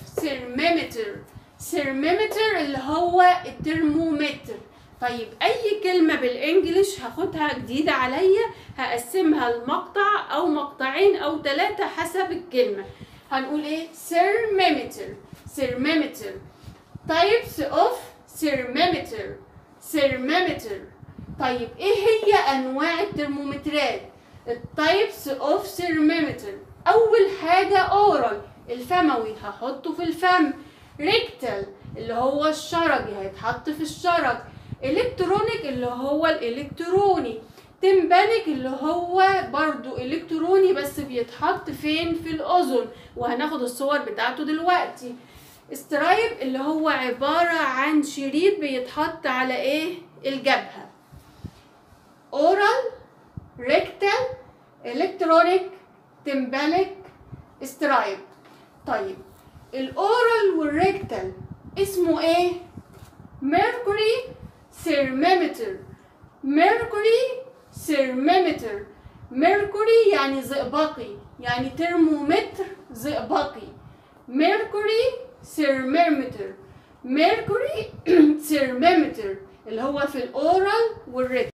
thermometer. thermometer اللي هو الترمومتر. طيب اي كلمة بالانجلش هاخدها جديدة عليا هقسمها لمقطع او مقطعين او 3 حسب الكلمة. هنقول ايه؟ thermometer. thermometer. types of thermometer. thermometer. طيب ايه هي انواع الترمومترات؟ التايبس اوف thermometer. اول حاجة اورال الفموي هحطه في الفم. ريكتال اللي هو الشرجي هيتحط في الشرج. الكترونيك اللي هو الالكتروني. تمبانيك اللي هو برضو الكتروني بس بيتحط فين؟ في الاذن، وهناخد الصور بتاعته دلوقتي. سترايب اللي هو عبارة عن شريط بيتحط على ايه؟ الجبهة. اورال، ريكتال، الكترونيك، تمبانيك، سترايب. طيب الاورال والريكتال اسمه ايه؟ ميركوري ثيرمومتر. ميركوري ثيرمومتر. ميركوري يعني زئبقي، يعني ترمومتر زئبقي. ميركوري ثيرمومتر. ميركوري ثيرمومتر اللي هو في الاورال والريكتال.